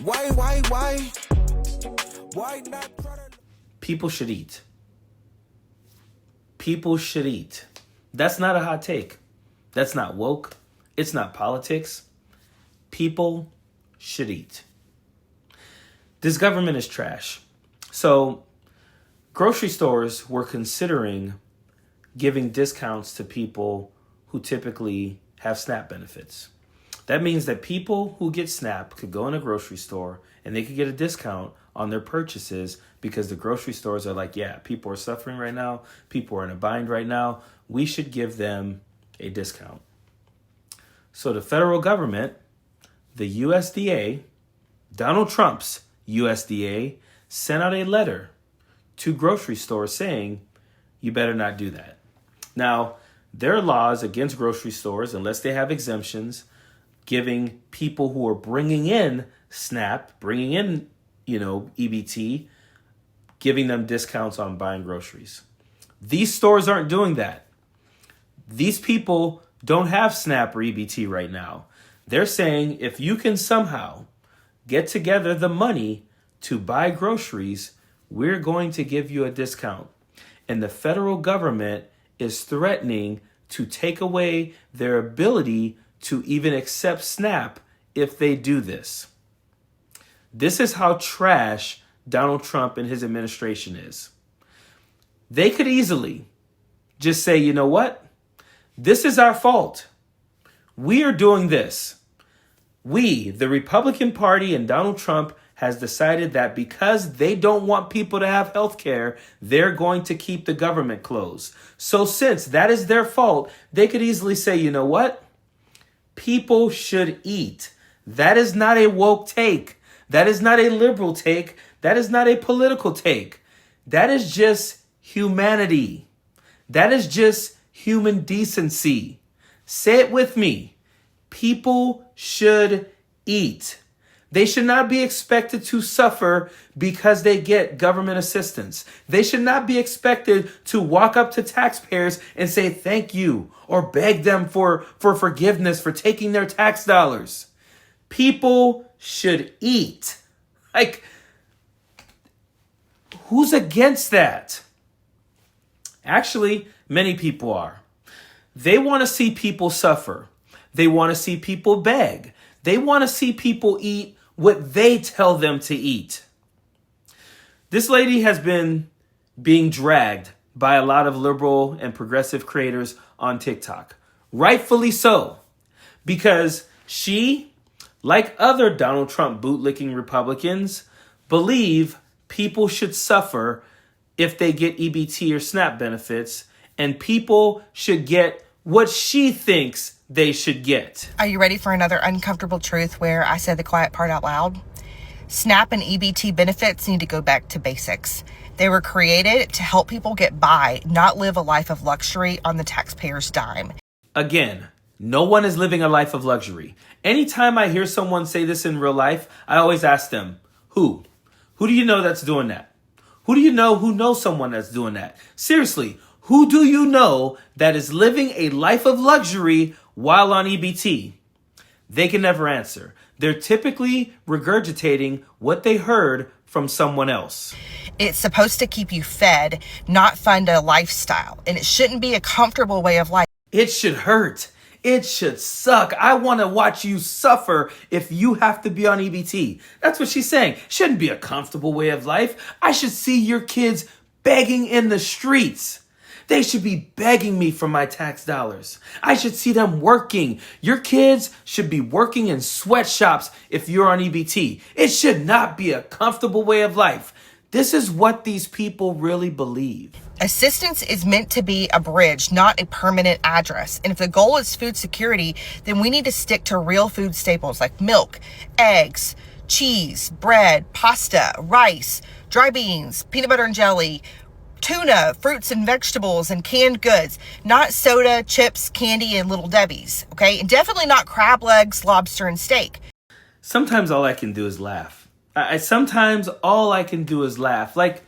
Why? Why not try to... People should eat. People should eat. That's not a hot take. That's not woke. It's not politics. People should eat. This government is trash. So grocery stores were considering giving discounts to people who typically have SNAP benefits. That means that people who get SNAP could go in a grocery store and they could get a discount on their purchases because the grocery stores are like, yeah, people are suffering right now. People are in a bind right now. We should give them a discount. So the federal government, the USDA, Donald Trump's USDA, sent out a letter to grocery stores saying, you better not do that. Now, there are laws against grocery stores, unless they have exemptions, giving people who are bringing in SNAP, bringing in, EBT, giving them discounts on buying groceries. These stores aren't doing that. These people don't have SNAP or EBT right now. They're saying if you can somehow get together the money to buy groceries, we're going to give you a discount. And the federal government is threatening to take away their ability to even accept SNAP if they do this. This is how trash Donald Trump and his administration is. They could easily just say, you know what? This is our fault. We are doing this. We, the Republican Party and Donald Trump, has decided that because they don't want people to have health care, they're going to keep the government closed. So since that is their fault, they could easily say, you know what? People should eat. That is not a woke take. That is not a liberal take. That is not a political take. That is just humanity. That is just human decency. Say it with me. People should eat. They should not be expected to suffer because they get government assistance. They should not be expected to walk up to taxpayers and say thank you or beg them for forgiveness for taking their tax dollars. People should eat. Like, who's against that? Actually, many people are. They want to see people suffer. They want to see people beg. They want to see people eat what they tell them to eat. This lady has been being dragged by a lot of liberal and progressive creators on TikTok. Rightfully so. Because she, like other Donald Trump bootlicking Republicans, believe people should suffer if they get EBT or SNAP benefits, and people should get what she thinks they should get. Are you ready for another uncomfortable truth where I said the quiet part out loud? SNAP and EBT benefits need to go back to basics. They were created to help people get by, not live a life of luxury on the taxpayer's dime. Again, no one is living a life of luxury. Anytime I hear someone say this in real life, I always ask them, who? Who do you know that's doing that? Who do you know who knows someone that's doing that? Seriously, who do you know that is living a life of luxury while on EBT? They can never answer. They're typically regurgitating what they heard from someone else. It's supposed to keep you fed, not fund a lifestyle. And it shouldn't be a comfortable way of life. It should hurt. It should suck. I want to watch you suffer if you have to be on EBT. That's what she's saying. Shouldn't be a comfortable way of life. I should see your kids begging in the streets. They should be begging me for my tax dollars. I should see them working. Your kids should be working in sweatshops if you're on EBT. It should not be a comfortable way of life. This is what these people really believe. Assistance is meant to be a bridge, not a permanent address. And if the goal is food security, then we need to stick to real food staples like milk, eggs, cheese, bread, pasta, rice, dry beans, peanut butter and jelly, tuna, fruits and vegetables, and canned goods, not soda, chips, candy, and Little Debbie's, okay? And definitely not crab legs, lobster, and steak. Sometimes all I can do is laugh. Sometimes all I can do is laugh. Like,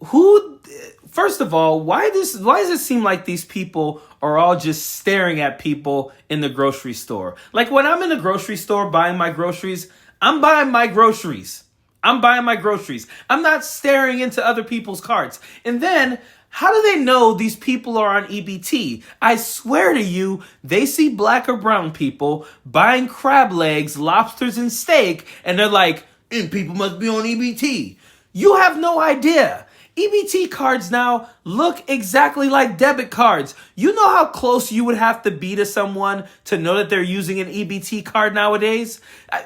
who, first of all, why does it seem like these people are all just staring at people in the grocery store? Like, when I'm in the grocery store buying my groceries, I'm buying my groceries. I'm buying my groceries. I'm not staring into other people's carts. And then, how do they know these people are on EBT? I swear to you, they see black or brown people buying crab legs, lobsters, and steak, and they're like, people must be on EBT. You have no idea. EBT cards now look exactly like debit cards. You know how close you would have to be to someone to know that they're using an EBT card nowadays?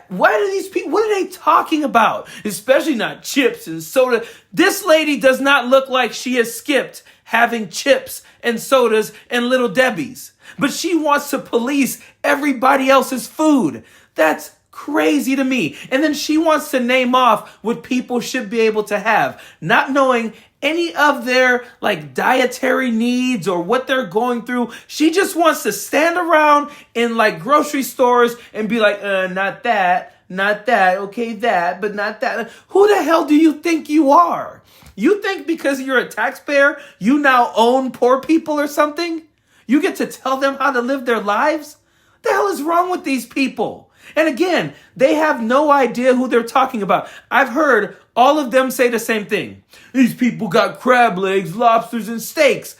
What are these people, what are they talking about? Especially not chips and soda. This lady does not look like she has skipped having chips and sodas and Little Debbie's. But she wants to police everybody else's food. That's crazy to me. And then she wants to name off what people should be able to have, not knowing any of their like dietary needs or what they're going through. She just wants to stand around in like grocery stores and be like, not that, okay, that, but not that. Who the hell do you think you are? You think because you're a taxpayer, you now own poor people or something? You get to tell them how to live their lives? What the hell is wrong with these people? And again, they have no idea who they're talking about. I've heard all of them say the same thing. These people got crab legs, lobsters, and steaks.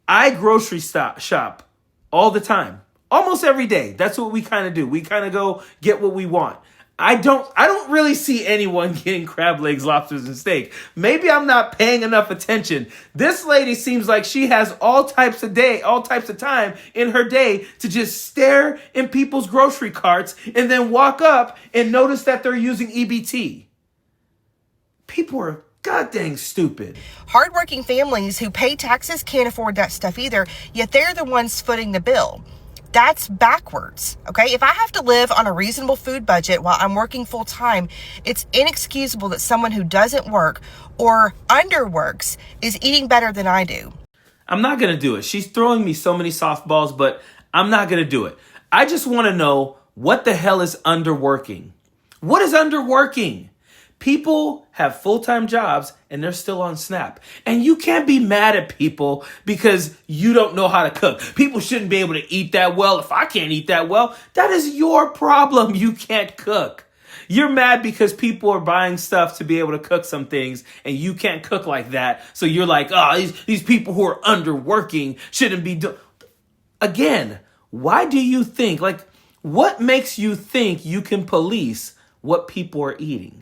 I grocery shop all the time, almost every day. That's what we kind of do. We kind of go get what we want. I don't really see anyone getting crab legs, lobsters, and steak. Maybe I'm not paying enough attention. This lady seems like she has all types of time in her day to just stare in people's grocery carts and then walk up and notice that they're using EBT. People are god dang stupid. Hardworking families who pay taxes can't afford that stuff either, yet they're the ones footing the bill. That's backwards, okay? If I have to live on a reasonable food budget while I'm working full time, it's inexcusable that someone who doesn't work or underworks is eating better than I do. I'm not going to do it. She's throwing me so many softballs, but I'm not going to do it. I just want to know, what the hell is underworking? What is underworking? People have full-time jobs and they're still on SNAP. And you can't be mad at people because you don't know how to cook. People shouldn't be able to eat that well. If I can't eat that well, that is your problem. You can't cook. You're mad because people are buying stuff to be able to cook some things and you can't cook like that. So you're like, these people who are underworking shouldn't be doing. Again, why do you think, what makes you think you can police what people are eating?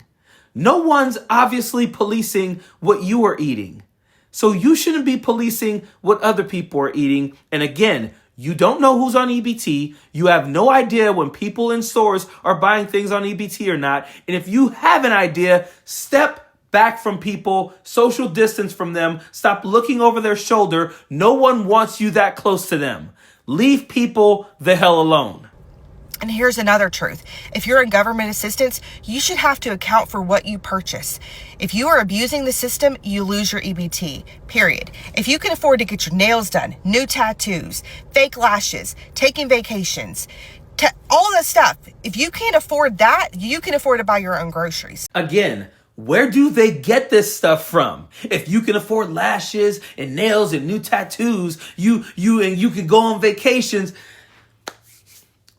No one's obviously policing what you are eating. So you shouldn't be policing what other people are eating. And again, you don't know who's on EBT. You have no idea when people in stores are buying things on EBT or not. And if you have an idea, step back from people, social distance from them, stop looking over their shoulder. No one wants you that close to them. Leave people the hell alone. And here's another truth. If you're in government assistance, you should have to account for what you purchase. If you are abusing the system, you lose your EBT, period. If you can afford to get your nails done, new tattoos, fake lashes, taking vacations, all that stuff, if you can't afford that, you can afford to buy your own groceries. Again, where do they get this stuff from? If you can afford lashes and nails and new tattoos, you can go on vacations.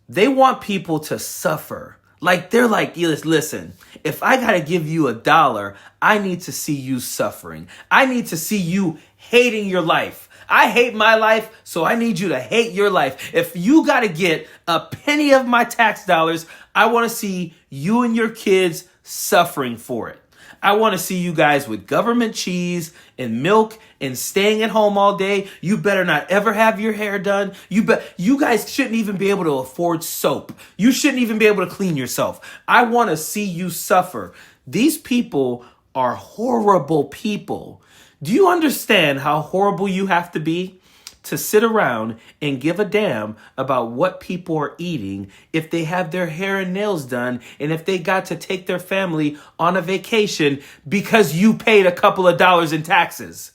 They want people to suffer. They're like, listen, if I got to give you $1, I need to see you suffering. I need to see you hating your life. I hate my life, so I need you to hate your life. If you got to get a penny of my tax dollars, I want to see you and your kids suffering for it. I want to see you guys with government cheese and milk and staying at home all day. You better not ever have your hair done. You guys shouldn't even be able to afford soap. You shouldn't even be able to clean yourself. I want to see you suffer. These people are horrible people. Do you understand how horrible you have to be to sit around and give a damn about what people are eating if they have their hair and nails done and if they got to take their family on a vacation because you paid a couple of dollars in taxes?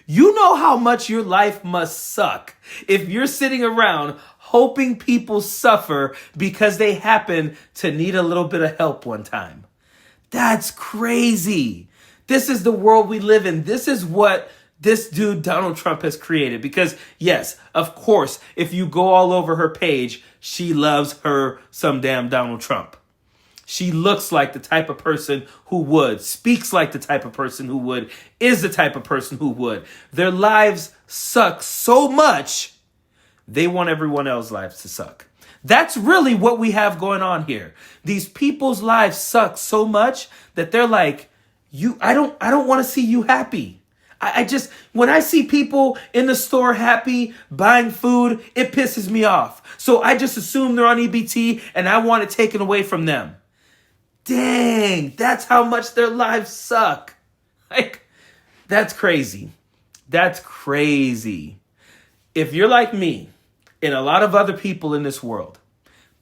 You know how much your life must suck if you're sitting around hoping people suffer because they happen to need a little bit of help one time. That's crazy. This is the world we live in. This is what this dude, Donald Trump, has created. Because, yes, of course, if you go all over her page, she loves her some damn Donald Trump. She looks like the type of person who would, speaks like the type of person who would, is the type of person who would. Their lives suck so much, they want everyone else's lives to suck. That's really what we have going on here. These people's lives suck so much that they're like, I don't want to see you happy. I just, when I see people in the store happy, buying food, it pisses me off. So I just assume they're on EBT and I want it taken away from them. Dang, that's how much their lives suck. Like, that's crazy. That's crazy. If you're like me and a lot of other people in this world,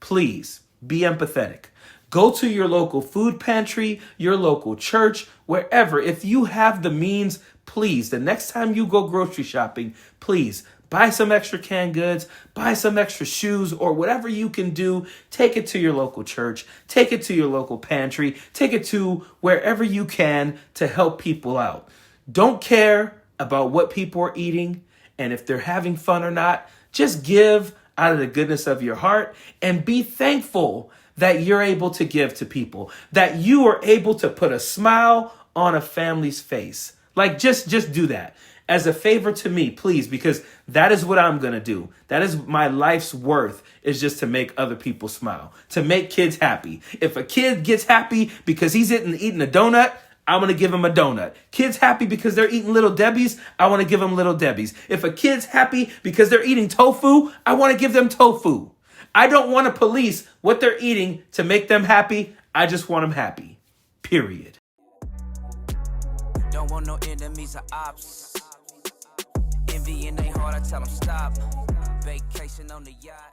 please be empathetic. Go to your local food pantry, your local church, wherever. If you have the means, please, the next time you go grocery shopping, please buy some extra canned goods, buy some extra shoes, or whatever you can do. Take it to your local church, take it to your local pantry, take it to wherever you can to help people out. Don't care about what people are eating and if they're having fun or not. Just give out of the goodness of your heart and be thankful that you're able to give to people, that you are able to put a smile on a family's face. Like, just do that as a favor to me, please, because that is what I'm going to do. That is my life's worth, is just to make other people smile, to make kids happy. If a kid gets happy because he's eating a donut, I'm going to give him a donut. Kids happy because they're eating Little Debbie's, I want to give them Little Debbie's. If a kid's happy because they're eating tofu, I want to give them tofu. I don't want to police what they're eating to make them happy. I just want them happy. Period. Don't want no enemies or ops. Envy in their heart, I tell them stop. Vacation on the yacht.